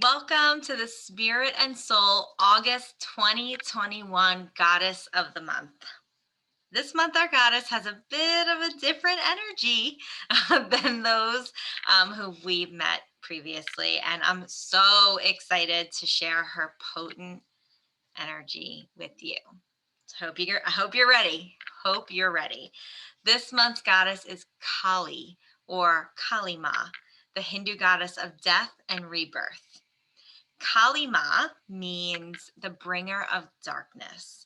Welcome to the Spirit and Soul August 2021 Goddess of the Month. This month, our goddess has a bit of a different energy than those who we've met previously. And I'm so excited to share her potent energy with you. So I hope you're ready. Hope you're ready. This month's goddess is Kali or Kali Ma, the Hindu goddess of death and rebirth. Kali Ma means the bringer of darkness.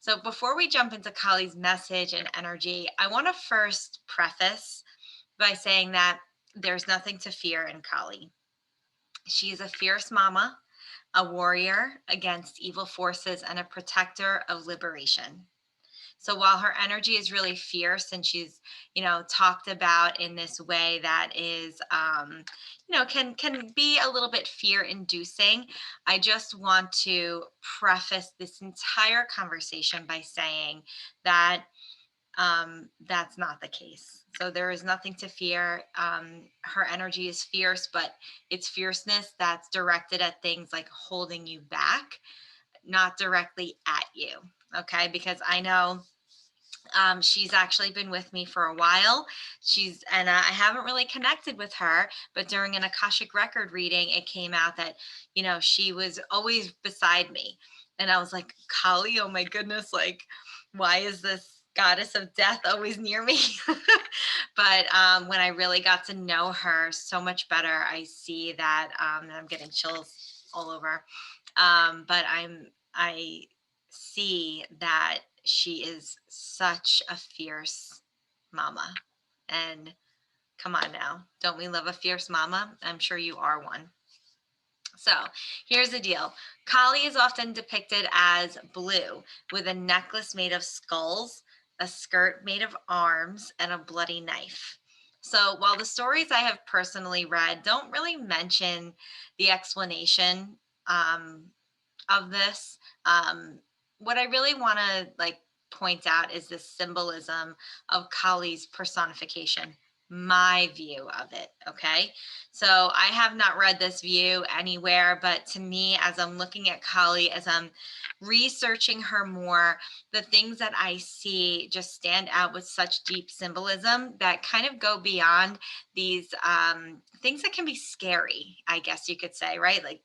So before we jump into Kali's message and energy, I want to first preface by saying that there's nothing to fear in Kali. She is a fierce mama, a warrior against evil forces, and a protector of liberation. So while her energy is really fierce and she's, talked about in this way that is, can be a little bit fear inducing, I just want to preface this entire conversation by saying that that's not the case. So there is nothing to fear. Her energy is fierce, but it's fierceness that's directed at things like holding you back, not directly at you. Okay, because I know she's actually been with me for a while. I haven't really connected with her, but during an Akashic record reading, it came out that, she was always beside me. And I was like, Kali, oh my goodness, like, why is this goddess of death always near me? But when I really got to know her so much better, I see that, and I'm getting chills all over. I see that she is such a fierce mama. And come on now, don't we love a fierce mama? I'm sure you are one. So here's the deal. Kali is often depicted as blue with a necklace made of skulls, a skirt made of arms, and a bloody knife. So while the stories I have personally read don't really mention the explanation of this, what I really want to point out is the symbolism of Kali's personification, my view of it. Okay. So I have not read this view anywhere, but to me, as I'm looking at Kali, as I'm researching her more, the things that I see just stand out with such deep symbolism that kind of go beyond these things that can be scary, I guess you could say, right? Like,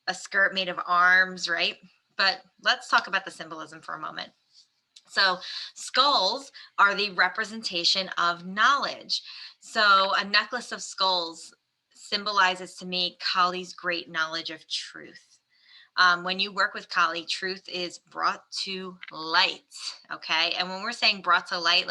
a skirt made of arms, right? But let's talk about the symbolism for a moment. So skulls are the representation of knowledge. So a necklace of skulls symbolizes to me Kali's great knowledge of truth. When you work with Kali, truth is brought to light. Okay. And when we're saying brought to light,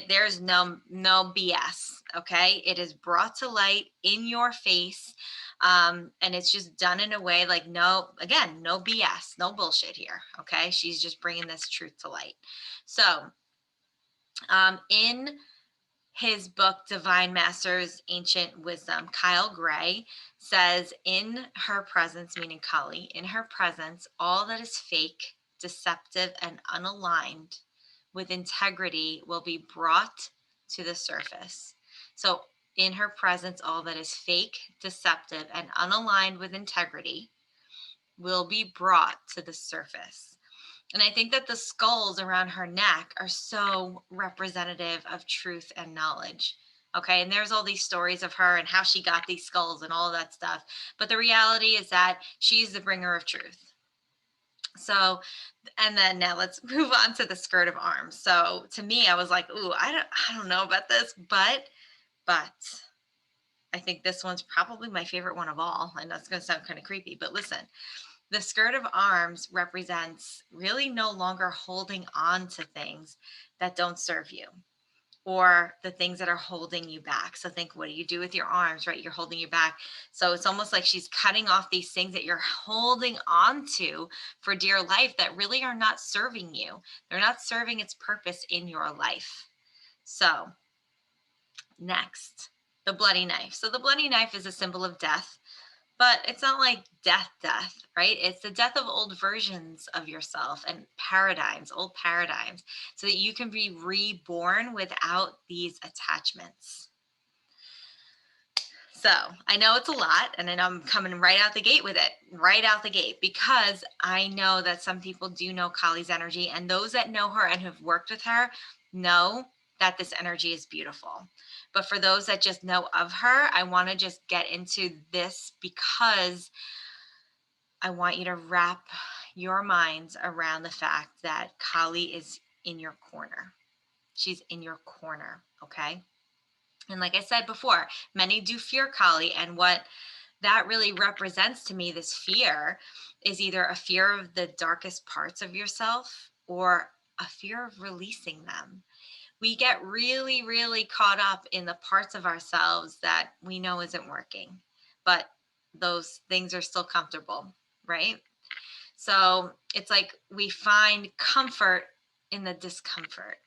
there's no BS. Okay. It is brought to light in your face. And it's just done in a way like, no BS, no bullshit here. Okay. She's just bringing this truth to light. So, in his book, Divine Masters Ancient Wisdom, Kyle Gray says, in her presence, meaning Kali, in her presence, all that is fake, deceptive, and unaligned with integrity will be brought to the surface. So, in her presence, all that is fake, deceptive, and unaligned with integrity will be brought to the surface. And I think that the skulls around her neck are so representative of truth and knowledge. Okay. And there's all these stories of her and how she got these skulls and all of that stuff. But the reality is that she's the bringer of truth. So, and then now let's move on to the skirt of arms. So to me, I was like, ooh, I don't know about this, but I think this one's probably my favorite one of all. And that's going to sound kind of creepy, but listen, the skirt of arms represents really no longer holding on to things that don't serve you or the things that are holding you back. So think, what do you do with your arms, right? You're holding you back. So it's almost like she's cutting off these things that you're holding on to for dear life that really are not serving you. They're not serving its purpose in your life. So next, the bloody knife. So the bloody knife is a symbol of death. But it's not like death, right? It's the death of old versions of yourself and old paradigms, so that you can be reborn without these attachments. So I know it's a lot, and I know I'm coming right out the gate with it, right out the gate, because I know that some people do know Kali's energy, and those that know her and have worked with her know that this energy is beautiful. But for those that just know of her, I want to just get into this because I want you to wrap your minds around the fact that Kali is in your corner. She's in your corner, okay? And like I said before, many do fear Kali, and what that really represents to me, this fear, is either a fear of the darkest parts of yourself or a fear of releasing them. We get really, really caught up in the parts of ourselves that we know isn't working, but those things are still comfortable, right? So it's like we find comfort in the discomfort.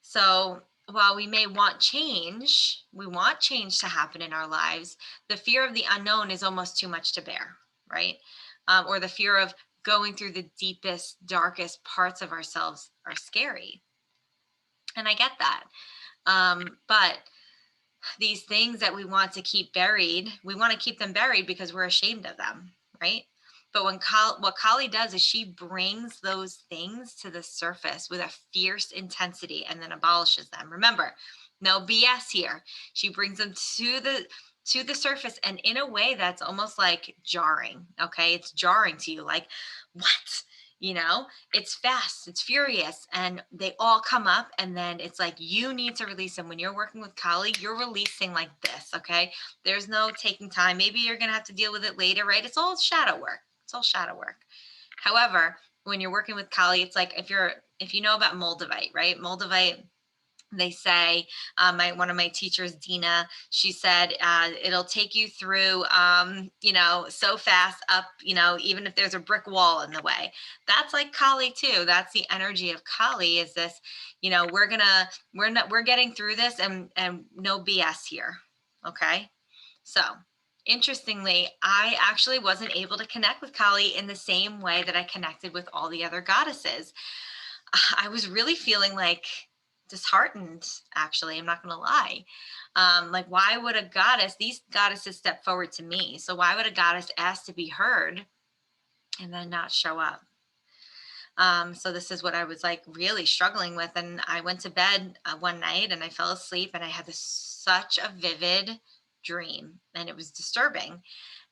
So while we may want change, we want change to happen in our lives, the fear of the unknown is almost too much to bear, right? Or the fear of going through the deepest, darkest parts of ourselves are scary. And I get that. But these things that we want to keep buried, we want to keep them buried because we're ashamed of them, right? But what Kali does is she brings those things to the surface with a fierce intensity and then abolishes them. Remember, no BS here. She brings them to the surface, and in a way that's almost like jarring. Okay, it's jarring to you, like, what? It's fast, it's furious, and they all come up, and then it's like you need to release them. When you're working with Kali, you're releasing like this, okay? There's no taking time. Maybe you're gonna have to deal with it later, right? It's all shadow work. It's all shadow work. However, when you're working with Kali, it's like if you know about Moldavite, right? Moldavite, they say, one of my teachers, Dina, she said, it'll take you through, so fast up, even if there's a brick wall in the way. That's like Kali too. That's the energy of Kali, is this, we're getting through this, and no BS here. Okay. So interestingly, I actually wasn't able to connect with Kali in the same way that I connected with all the other goddesses. I was really feeling like disheartened, actually. I'm not going to lie. Like, why would these goddesses step forward to me? So why would a goddess ask to be heard and then not show up? So this is what I was like really struggling with. And I went to bed one night and I fell asleep, and I had such a vivid dream, and it was disturbing.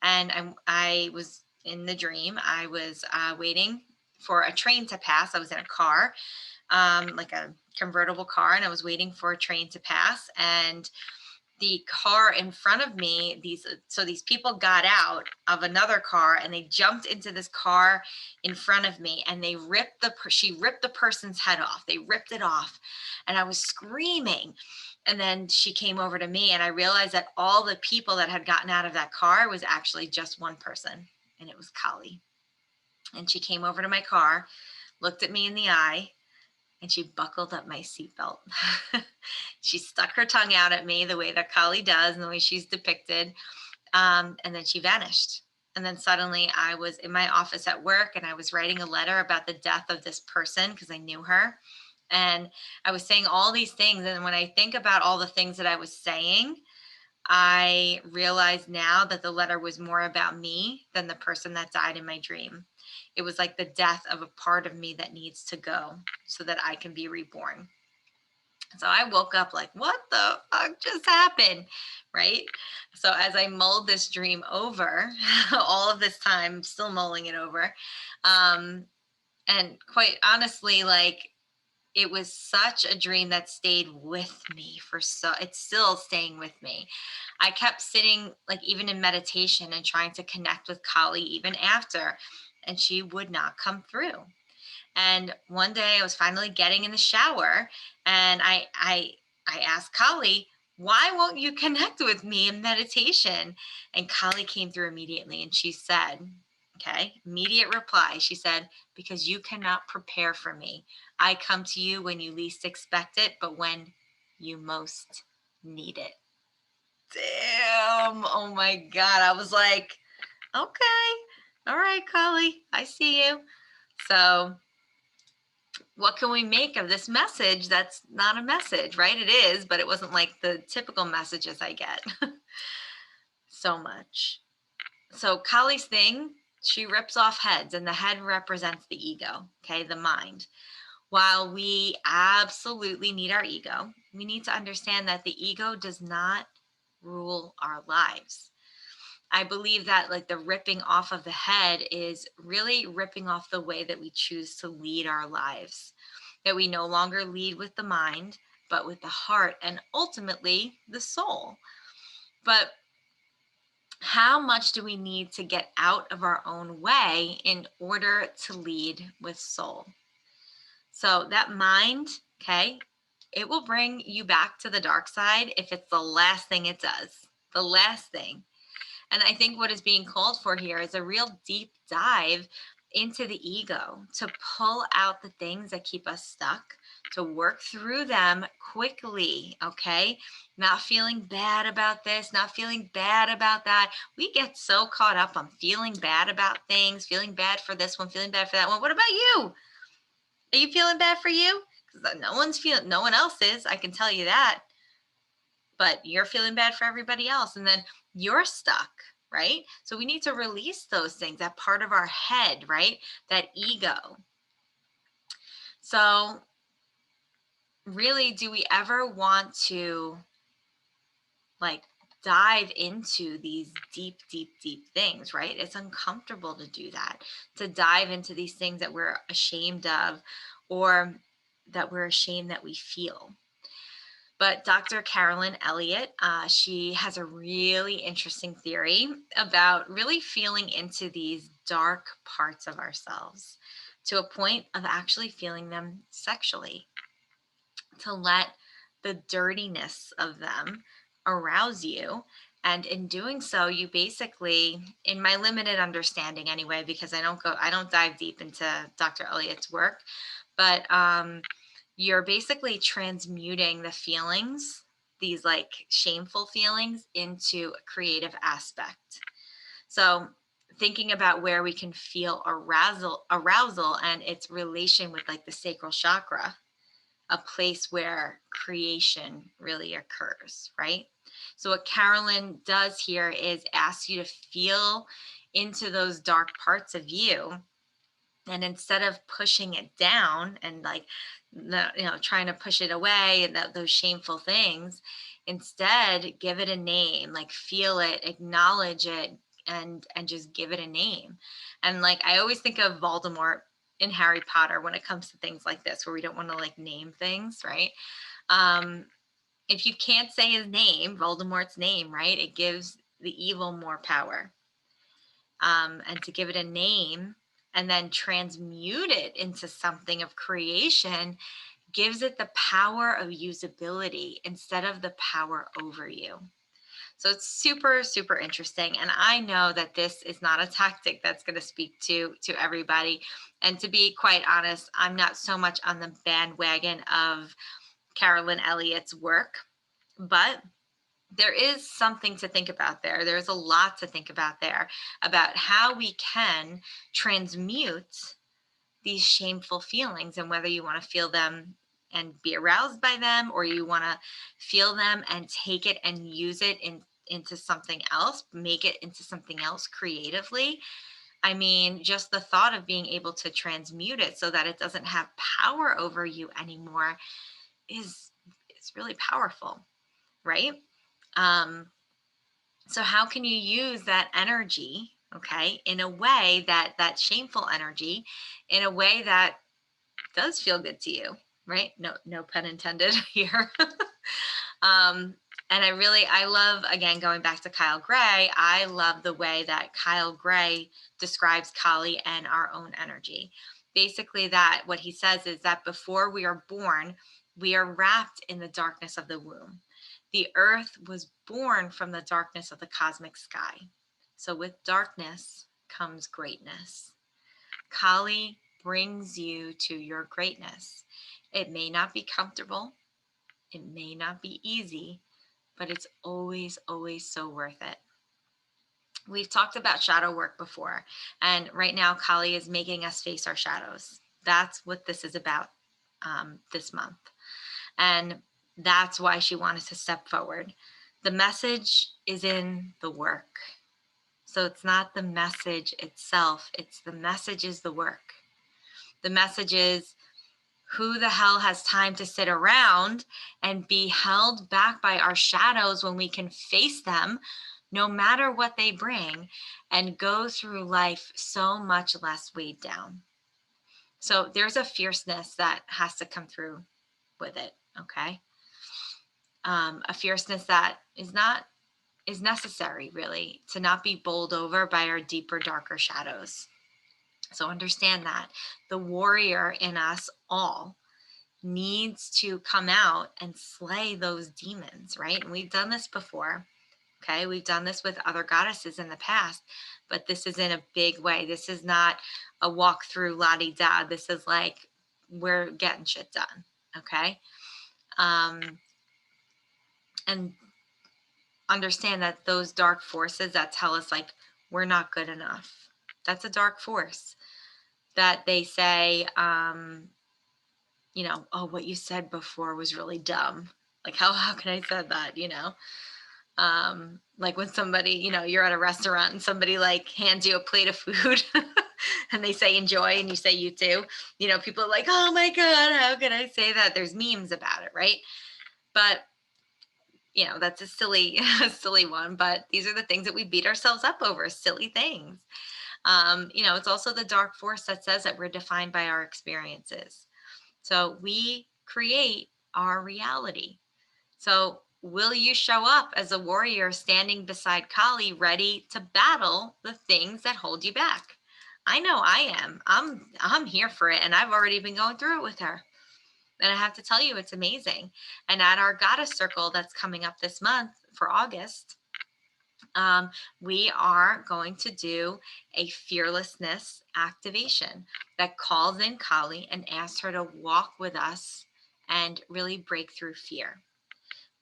And I was in the dream. I was waiting for a train to pass. I was in a car, like a convertible car, and I was waiting for a train to pass. And the car in front of me, these people got out of another car and they jumped into this car in front of me, and she ripped the person's head off. They ripped it off, and I was screaming. And then she came over to me, and I realized that all the people that had gotten out of that car was actually just one person, and it was Kali. And she came over to my car, looked at me in the eye, and she buckled up my seatbelt. She stuck her tongue out at me the way that Kali does and the way she's depicted. And then she vanished. And then suddenly I was in my office at work, and I was writing a letter about the death of this person because I knew her. And I was saying all these things. And when I think about all the things that I was saying, I realize now that the letter was more about me than the person that died in my dream. It was like the death of a part of me that needs to go so that I can be reborn. So I woke up like, what the fuck just happened? Right? So as I mulled this dream over, all of this time, still mulling it over. And quite honestly, like, it was such a dream that stayed with me it's still staying with me. I kept sitting, like, even in meditation and trying to connect with Kali even after, and she would not come through. And one day I was finally getting in the shower, and I asked Kali, why won't you connect with me in meditation? And Kali came through immediately, and she said, okay, immediate reply. She said, because you cannot prepare for me. I come to you when you least expect it, but when you most need it. Damn. Oh my God. I was like, okay. All right, Kali, I see you. So what can we make of this message that's not a message, right? It is, but it wasn't like the typical messages I get. So much. So Kali's thing, she rips off heads, and the head represents the ego, okay, the mind. While we absolutely need our ego, we need to understand that the ego does not rule our lives. I believe that like the ripping off of the head is really ripping off the way that we choose to lead our lives, that we no longer lead with the mind, but with the heart and ultimately the soul. But how much do we need to get out of our own way in order to lead with soul? So that mind, okay, it will bring you back to the dark side if it's the last thing it does, the last thing. And I think what is being called for here is a real deep dive into the ego to pull out the things that keep us stuck, to work through them quickly, okay? Not feeling bad about this, not feeling bad about that. We get so caught up on feeling bad about things, feeling bad for this one, feeling bad for that one. What about you? Are you feeling bad for you? Because no one else is, I can tell you that. But you're feeling bad for everybody else. And then you're stuck, right? So we need to release those things, that part of our head, right? That ego. So really, do we ever want to like dive into these deep, deep, deep things, right? It's uncomfortable to do that, to dive into these things that we're ashamed of or that we're ashamed that we feel. But Dr. Carolyn Elliott, she has a really interesting theory about really feeling into these dark parts of ourselves to a point of actually feeling them sexually, to let the dirtiness of them arouse you. And in doing so, you basically, in my limited understanding anyway, because I don't dive deep into Dr. Elliott's work, but you're basically transmuting the feelings, these like shameful feelings, into a creative aspect. So thinking about where we can feel arousal and its relation with like the sacral chakra, a place where creation really occurs, right? So what Carolyn does here is ask you to feel into those dark parts of you, and instead of pushing it down and like trying to push it away and those shameful things, instead give it a name, like feel it, acknowledge it, and just give it a name. And like I always think of Voldemort in Harry Potter when it comes to things like this, where we don't want to like name things, right? If you can't say his name, Voldemort's name, right, it gives the evil more power. And to give it a name and then transmute it into something of creation gives it the power of usability instead of the power over you. So it's super, super interesting. And I know that this is not a tactic that's going to speak to everybody. And to be quite honest, I'm not so much on the bandwagon of Carolyn Elliott's work, but there is something to think about there. There's a lot to think about there about how we can transmute these shameful feelings, and whether you want to feel them and be aroused by them, or you want to feel them and take it and use it into something else, make it into something else creatively. I mean, just the thought of being able to transmute it so that it doesn't have power over you anymore is really powerful, right? So how can you use that energy, okay, in a way that shameful energy, in a way that does feel good to you, right? No pun intended here. And I love, again, going back to Kyle Gray, I love the way that Kyle Gray describes Kali and our own energy. Basically, that what he says is that before we are born, we are wrapped in the darkness of the womb. The earth was born from the darkness of the cosmic sky. So with darkness comes greatness. Kali brings you to your greatness. It may not be comfortable. It may not be easy, but it's always, always so worth it. We've talked about shadow work before, and right now Kali is making us face our shadows. That's what this is about this month. And that's why she wanted to step forward, The message is in the work. So it's not the message itself, it's the message is the work. The message is, who the hell has time to sit around and be held back by our shadows when we can face them, no matter what they bring, and go through life so much less weighed down? So there's a fierceness that has to come through with it, okay? A fierceness that is necessary, really, to not be bowled over by our deeper, darker shadows. So understand that the warrior in us all needs to come out and slay those demons, right? And we've done this before, okay? We've done this with other goddesses in the past, but this is in a big way. This is not a walk through la-di-da. This is like, we're getting shit done, okay? And understand that those dark forces that tell us like we're not good enough, that's a dark force that they say, oh, what you said before was really dumb. Like, how can I say that, like when somebody, you're at a restaurant and somebody like hands you a plate of food and they say enjoy and you say you too, people are like, oh my God, how can I say that? There's memes about it, right? But that's a silly one, but these are the things that we beat ourselves up over, silly things. It's also the dark force that says that we're defined by our experiences. So we create our reality. So will you show up as a warrior standing beside Kali, ready to battle the things that hold you back? I know I am. I'm here for it, and I've already been going through it with her. And I have to tell you, it's amazing. And at our goddess circle that's coming up this month for August, we are going to do a fearlessness activation that calls in Kali and asks her to walk with us and really break through fear.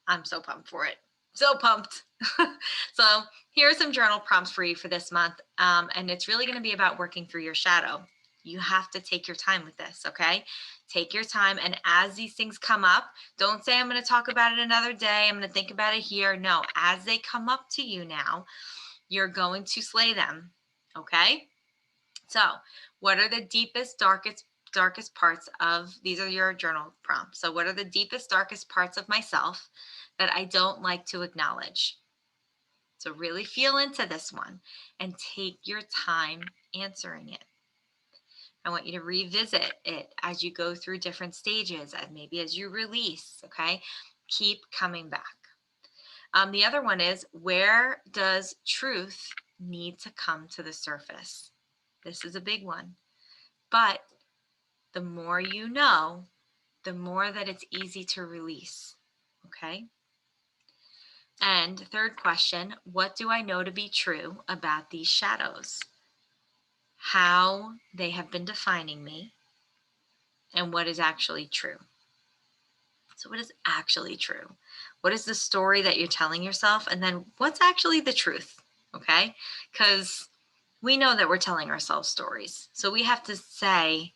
I'm so pumped for it. So pumped. So here are some journal prompts for you for this month. And it's really going to be about working through your shadow. You have to take your time with this, okay? Take your time. And as these things come up, don't say, I'm going to talk about it another day. I'm going to think about it here. No, as they come up to you now, you're going to slay them, okay? So what are the deepest, darkest parts of, these are your journal prompts. So what are the deepest, darkest parts of myself that I don't like to acknowledge? So really feel into this one and take your time answering it. I want you to revisit it as you go through different stages, and maybe as you release, okay? Keep coming back. The other one is, where does truth need to come to the surface? This is a big one. But the more you know, the more that it's easy to release, okay? And third question, what do I know to be true about these shadows? How they have been defining me, and what is actually true. So what is actually true? What is the story that you're telling yourself? And then what's actually the truth, okay? Because we know that we're telling ourselves stories. So we have to say,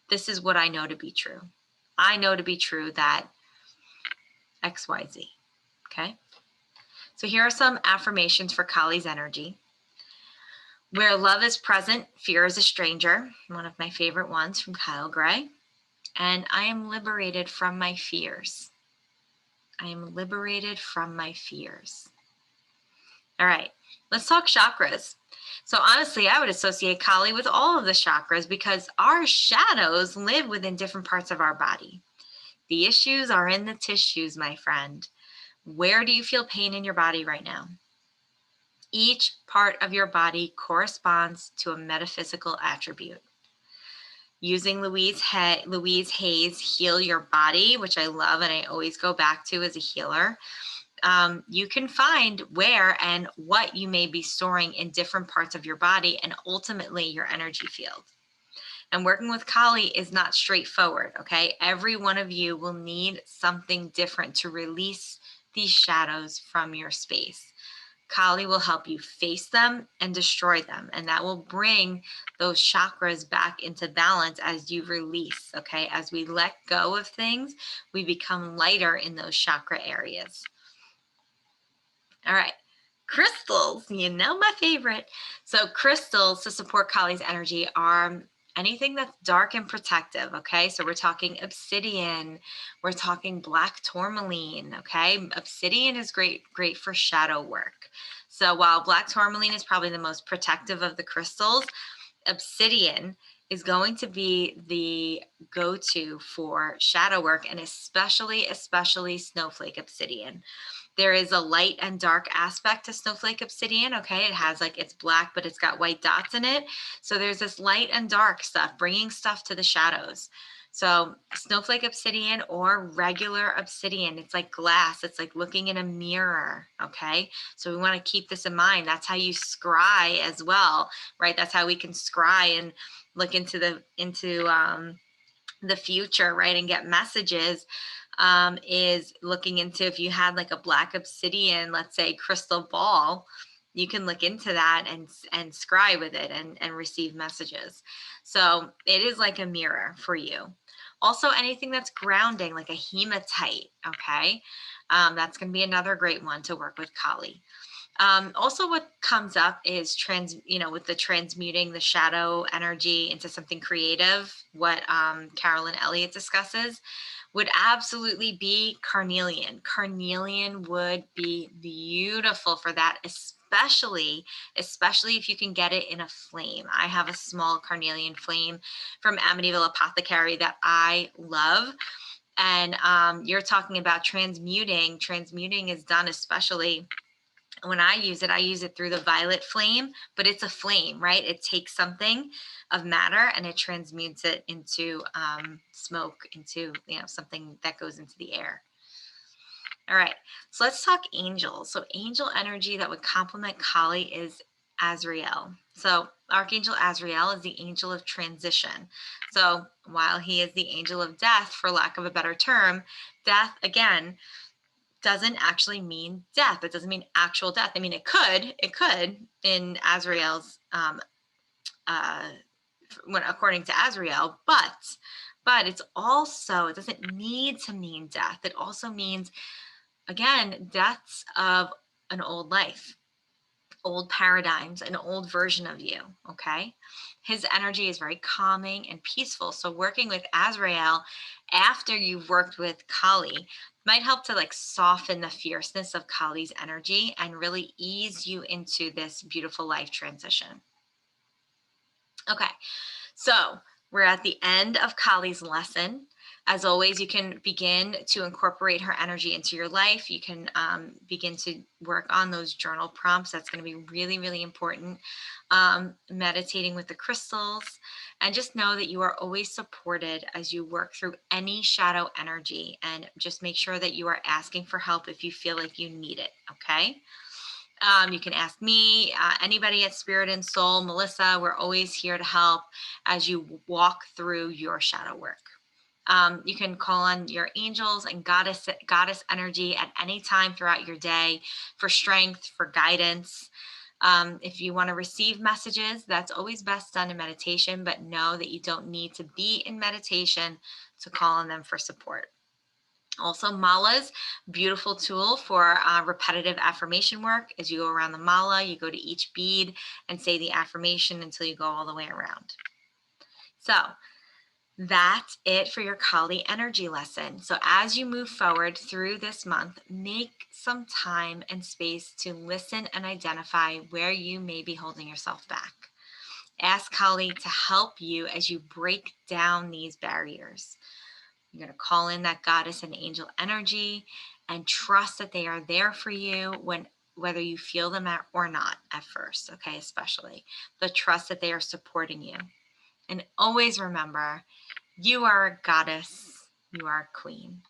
this is what I know to be true. I know to be true that XYZ, okay? So here are some affirmations for Kali's energy. Where love is present, fear is a stranger. One of my favorite ones from Kyle Gray. And I am liberated from my fears. I am liberated from my fears. All right, let's talk chakras. So honestly, I would associate Kali with all of the chakras because our shadows live within different parts of our body. The issues are in the tissues, my friend. Where do you feel pain in your body right now? Each part of your body corresponds to a metaphysical attribute. Using Louise Hay's Heal Your Body, which I love and I always go back to as a healer, you can find where and what you may be storing in different parts of your body and ultimately your energy field. And working with Kali is not straightforward, okay? Every one of you will need something different to release these shadows from your space. Kali will help you face them and destroy them. And that will bring those chakras back into balance as you release, okay? As we let go of things, we become lighter in those chakra areas. All right. Crystals, my favorite. So crystals to support Kali's energy are anything that's dark and protective, okay? So we're talking obsidian, we're talking black tourmaline, okay? Obsidian is great for shadow work. So while black tourmaline is probably the most protective of the crystals, obsidian is going to be the go-to for shadow work, and especially snowflake obsidian. There is a light and dark aspect to snowflake obsidian, okay? It has like, it's black, but it's got white dots in it. So there's this light and dark stuff, bringing stuff to the shadows. So snowflake obsidian or regular obsidian, it's like glass. It's like looking in a mirror, okay? So we want to keep this in mind. That's how you scry as well, right? That's how we can scry and look into the future, right? And get messages, is looking into, if you had like a black obsidian, let's say crystal ball, you can look into that and scry with it and receive messages. So it is like a mirror for you. Also, anything that's grounding, like a hematite, okay? That's going to be another great one to work with Kali. Also, what comes up is with the transmuting the shadow energy into something creative, what Carolyn Elliott discusses, would absolutely be carnelian. Carnelian would be beautiful for that, especially if you can get it in a flame. I have a small carnelian flame from Amityville Apothecary that I love. And you're talking about transmuting. Transmuting is done especially when I use it through the violet flame, but it's a flame, right? It takes something of matter and it transmutes it into smoke, into something that goes into the air. All right, so let's talk angels. So angel energy that would complement Kali is Azrael. So Archangel Azrael is the angel of transition. So while he is the angel of death, for lack of a better term, death, again, doesn't actually mean death. It doesn't mean actual death. I mean, it could in Azrael's, according to Azrael, but it's also, it doesn't need to mean death. It also means, again, deaths of an old life, old paradigms, an old version of you, okay? His energy is very calming and peaceful. So working with Azrael after you've worked with Kali might help to like soften the fierceness of Kali's energy and really ease you into this beautiful life transition. Okay, so we're at the end of Kali's lesson. As always, you can begin to incorporate her energy into your life. You can begin to work on those journal prompts. That's going to be really, really important. Meditating with the crystals. And just know that you are always supported as you work through any shadow energy. And just make sure that you are asking for help if you feel like you need it, okay? You can ask me, anybody at Spirit and Soul, Melissa, we're always here to help as you walk through your shadow work. You can call on your angels and goddess energy at any time throughout your day for strength, for guidance. If you want to receive messages, that's always best done in meditation, but know that you don't need to be in meditation to call on them for support. Also, malas, beautiful tool for repetitive affirmation work. As you go around the mala, you go to each bead and say the affirmation until you go all the way around. So that's it for your Kali energy lesson. So as you move forward through this month, make some time and space to listen and identify where you may be holding yourself back. Ask Kali to help you as you break down these barriers. You're going to call in that goddess and angel energy and trust that they are there for you whether you feel them or not at first, okay, especially. But trust that they are supporting you. And always remember, you are a goddess, you are a queen.